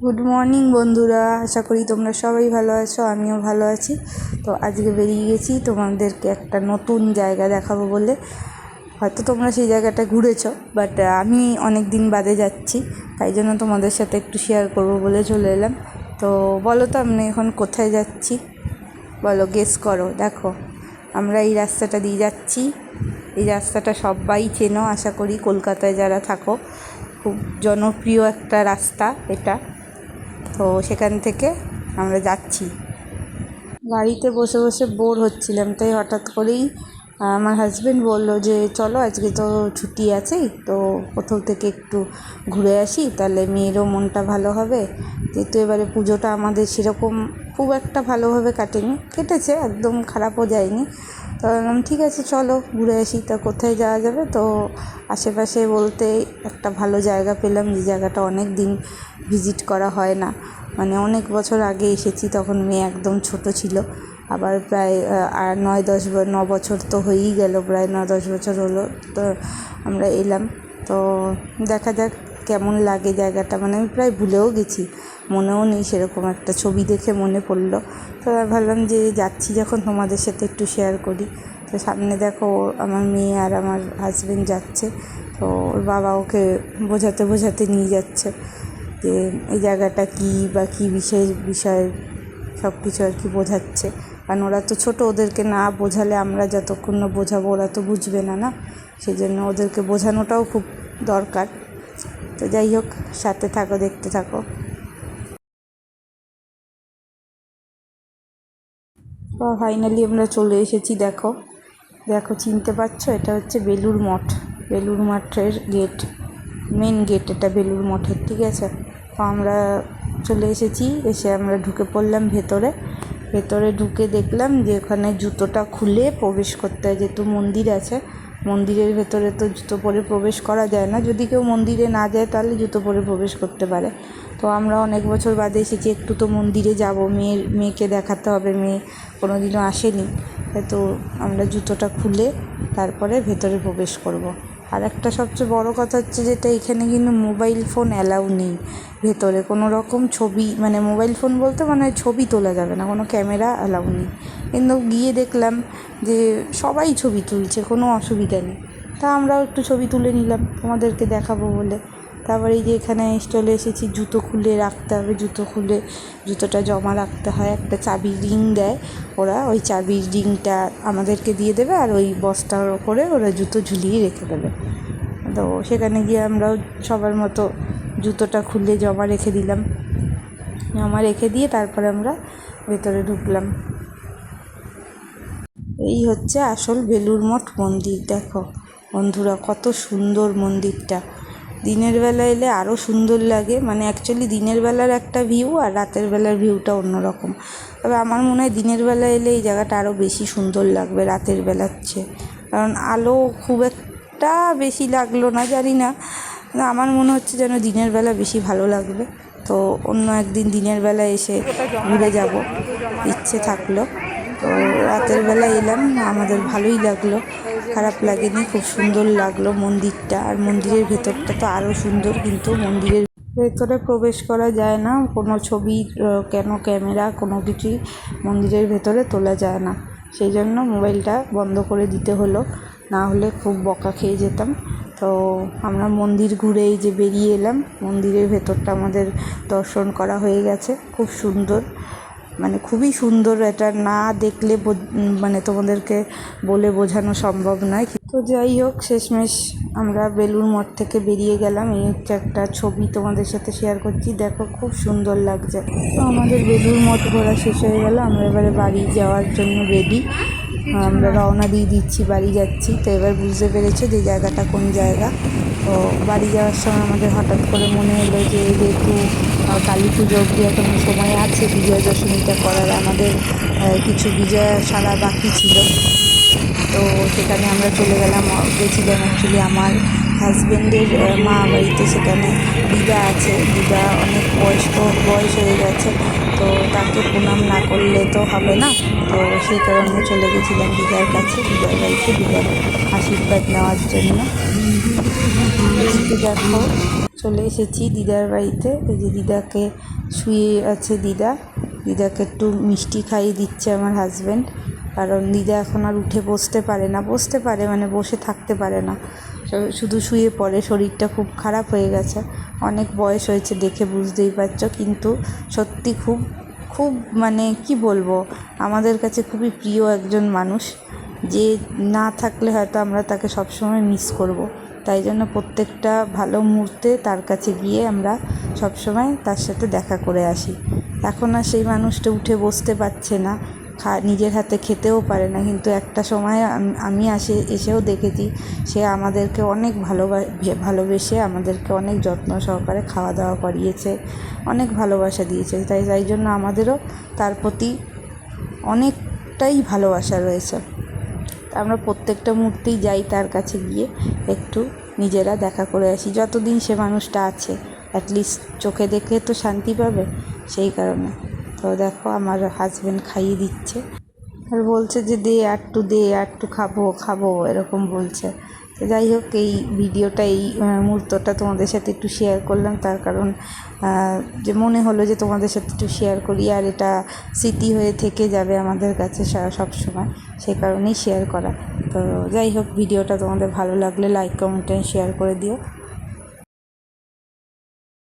Good morning বন্ধুরা, আশা করি তোমরা সবাই ভালো আছো। আমিও ভালো আছি। তো আজকে বেরিয়ে গেছি তোমাদেরকে একটা নতুন জায়গা দেখাবো বলে। হয়তো তোমরা সেই জায়গাটা ঘুরেছো, বাট আমি অনেক দিন বাদে যাচ্ছি, তাই জন্য তোমাদের সাথে একটু শেয়ার করবো বলে চলে এলাম। তো বলো তো আমি এখন কোথায় যাচ্ছি, বলো, গেস করো। দেখো, আমরা এই রাস্তাটা দিয়ে যাচ্ছি। এই রাস্তাটা সবাই চেনো আশা করি, কলকাতায় যারা থাকো। খুব জনপ্রিয় একটা রাস্তা এটা। তো সেখান থেকে আমরা যাচ্ছি। গাড়িতে বসে বসে বোর হচ্ছিলাম, তাই হঠাৎ করেই আমার হাজব্যান্ড বলল যে চলো, আজকে তো ছুটি আছে, তো কোথাও থেকে একটু ঘুরে আসি, তাহলে মেয়েরও মনটা ভালো হবে। যেহেতু এবারে পুজোটা আমাদের সেরকম খুব একটা ভালোভাবে কাটেনি, কেটেছে, একদম খারাপও যায়নি। তো বললাম ঠিক আছে, চলো ঘুরে আসি। তা কোথায় যাওয়া যাবে? তো আশেপাশে বলতে একটা ভালো জায়গা পেলাম, যে জায়গাটা অনেক দিন ভিজিট করা হয় না। মানে অনেক বছর আগে এসেছি, তখন মেয়ে একদম ছোট ছিল। আবার প্রায় 9-10 বছর তো হয়েই গেল, প্রায় 9-10 বছর হলো। তো আমরা এলাম, তো দেখা যাক কেমন লাগে জায়গাটা। মানে আমি প্রায় ভুলেও গেছি, মনেও নেই সেরকম। একটা ছবি দেখে মনে পড়লো, তো ভাবলাম যে যাচ্ছি যখন তোমাদের সাথে একটু শেয়ার করি। তো সামনে দেখো আমার মেয়ে আর আমার হাজব্যান্ড যাচ্ছে। তো ওর বাবা ওকে বোঝাতে বোঝাতে নিয়ে যাচ্ছে যে এই জায়গাটা কী বা কী বিষয় সব কিছু আর কি বোঝাচ্ছে। কারণ ওরা তো ছোটো, ওদেরকে না বোঝালে, আমরা যতক্ষণ না বোঝাবো ওরা তো বুঝবে না, না? সেই জন্য ওদেরকে বোঝানোটাও খুব দরকার। তো যাই হোক, সাথে থাকো, দেখতে থাকো। তো ফাইনালি আমরা চলে এসেছি। দেখো দেখো, চিনতে পারছো? এটা হচ্ছে বেলুড় মঠ। বেলুড় মঠের গেট, মেন গেট এটা বেলুড় মঠের, ঠিক আছে? তো আমরা চলে এসেছি, এসে আমরা ঢুকে পড়লাম ভেতরে। ভেতরে ঢুকে দেখলাম যে ওখানে জুতোটা খুলে প্রবেশ করতে হয়, যেহেতু মন্দির আছে। মন্দিরের ভেতরে তো জুতো পরে প্রবেশ করা যায় না। যদি কেউ মন্দিরে না যায় তাহলে জুতো পরে প্রবেশ করতে পারে। তো আমরা অনেক বছর বাদে এসেছি, একটু তো মন্দিরে যাব, মেয়েকে দেখাতে হবে, মেয়ে কোনো দিনও আসেনি। তো আমরা জুতোটা খুলে তারপরে ভেতরে প্রবেশ করব। আর একটা সবচেয়ে বড় কথা হচ্ছে যেটা, এখানে কিন্তু মোবাইল ফোন অ্যালাউ নেই ভেতরে। কোনো রকম ছবি, মানে মোবাইল ফোন বলতে মানে ছবি তোলা যাবে না, কোনো ক্যামেরা অ্যালাউ নেই। কিন্তু গিয়ে দেখলাম যে সবাই ছবি তুলছে, কোনো অসুবিধা নেই। তা আমরাও একটু ছবি তুলে নিলাম তোমাদেরকে দেখাবো বলে। তারপরে এই যে এখানে চলে এসেছি, জুতো খুলে রাখতে হবে। জুতো খুলে জুতোটা জমা রাখতে হয়, একটা চাবির রিং দেয় ওরা, ওই চাবির রিংটা আমাদেরকে দিয়ে দেবে, আর ওই বস্তার ওপরে ওরা জুতো ঝুলিয়ে রেখে দেবে। তো সেখানে গিয়ে আমরাও সবার মতো জুতোটা খুলে জমা রেখে দিলাম। জমা রেখে দিয়ে তারপরে আমরা ভেতরে ঢুকলাম। এই হচ্ছে আসল বেলুড় মঠ মন্দির। দেখো বন্ধুরা, কত সুন্দর মন্দিরটা। দিনের বেলা এলে আরও সুন্দর লাগে। মানে অ্যাকচুয়ালি দিনের বেলার একটা ভিউ আর রাতের বেলার ভিউটা অন্যরকম। তবে আমার মনে হয় দিনের বেলা এলে এই জায়গাটা আরও বেশি সুন্দর লাগবে রাতের বেলার চেয়ে। কারণ আলো খুব একটা বেশি লাগলো না, জানি না, আমার মনে হচ্ছে যেন দিনের বেলা বেশি ভালো লাগবে। তো অন্য একদিন দিনের বেলা এসে ঘুরে যাব, ইচ্ছে থাকলো। তো রাতের বেলা এলাম, আমাদের ভালোই লাগলো, খারাপ লাগেনি, খুব সুন্দর লাগলো মন্দিরটা। আর মন্দিরের ভেতরটা তো আরও সুন্দর, কিন্তু মন্দিরের ভেতরে প্রবেশ করা যায় না, কোনো ছবি কেন ক্যামেরা কোনো কিছুই মন্দিরের ভেতরে তোলা যায় না। সেই জন্য মোবাইলটা বন্ধ করে দিতে হলো, না হলে খুব বকা খেয়ে যেতাম। তো আমরা মন্দির ঘুরে এই যে বেরিয়ে এলাম। মন্দিরের ভেতরটা আমাদের দর্শন করা হয়ে গেছে, খুব সুন্দর, মানে খুবই সুন্দর। এটা না দেখলে মানে তোমাদেরকে বলে বোঝানো সম্ভব নয়। তো যাই হোক, শেষমেশ আমরা বেলুড় মঠ থেকে বেরিয়ে গেলাম। এই হচ্ছে একটা ছবি তোমাদের সাথে শেয়ার করছি, দেখো খুব সুন্দর লাগছে। তো আমাদের বেলুড় মঠ ঘোরা শেষ হয়ে গেল, আমরা এবারে বাড়ি যাওয়ার জন্য রেডি। আমরা রওনা দিয়ে দিচ্ছি, বাড়ি যাচ্ছি। তো এবার বুঝতে পেরেছে যে জায়গাটা কোন জায়গা। তো বাড়ি যাওয়ার সময় আমাদের হঠাৎ করে মনে এলো যে যেহেতু কালী পুজো অবধি এখন সময় আছে বিজয়া দশমীটা করার, আমাদের কিছু বিজয়া সারা বাকি ছিল। তো সেখানে আমরা চলে গেলাম, গেছিলাম অ্যাকচুয়ালি আমার হাজব্যান্ডের মা বাড়িতে। সেখানে দিদা আছে, দিদা অনেক বয়স হয়ে গেছে, তো তাকে প্রণাম না করলে তো হবে না। তো সেই কারণে চলে গেছিলাম দিদার কাছে, দিদার বাড়িতে দিদার আশীর্বাদ নেওয়ার জন্য। দেখো চলে এসেছি দিদার বাড়িতে। এই যে দিদাকে শুয়ে আছে, দিদাকে একটু মিষ্টি খাইয়ে দিচ্ছে আমার হাজব্যান্ড, কারণ দিদা এখন আর উঠে বসতে পারে না, বসতে পারে মানে বসে থাকতে পারে না, শুধু শুয়ে পড়ে। শরীরটা খুব খারাপ হয়ে গেছে, অনেক বয়স হয়েছে দেখে বুঝতেই পারছো, কিন্তু সত্যি খুব খুব মানে কি বলবো, আমাদের কাছে খুবই প্রিয় একজন মানুষ, যে না থাকলে হয়তো আমরা তাকে সবসময় মিস করব। তাই জন্য প্রত্যেকটা ভালো মুহূর্তে তার কাছে গিয়ে আমরা সবসময় তার সাথে দেখা করে আসি। এখন আর সেই মানুষটা উঠে বসতে পারছে না, নিজের হাতে খেতেও পারে না, কিন্তু একটা সময় আমি এসেও দেখেছি সে আমাদেরকে অনেক ভালোবেসে আমাদেরকে অনেক যত্ন সহকারে খাওয়া দাওয়া করিয়েছে, অনেক ভালোবাসা দিয়েছে। তাই জন্য আমাদেরও তার প্রতি অনেকটাই ভালোবাসা রয়েছে। আমরা প্রত্যেকটা মুহূর্তেই যাই তার কাছে গিয়ে একটু নিজেরা দেখা করে আসি, যতদিন সে মানুষটা আছে, অ্যাটলিস্ট চোখে দেখলে তো শান্তি পাবে, সেই কারণে। তো দেখো আমার হাজব্যান্ড খাইয়ে দিচ্ছে আর বলছে যে দে একটু খাবো এরকম বলছে। তো যাই হোক, এই ভিডিওটা, এই মুহূর্তটা তোমাদের সাথে একটু শেয়ার করলাম, তার কারণ যে মনে হলো যে তোমাদের সাথে একটু শেয়ার করি, আর এটা স্মৃতি হয়ে থেকে যাবে আমাদের কাছে সব সময়, সেই কারণেই শেয়ার করা। তো যাই হোক, ভিডিওটা তোমাদের ভালো লাগলে লাইক, কমেন্ট, শেয়ার করে দিও।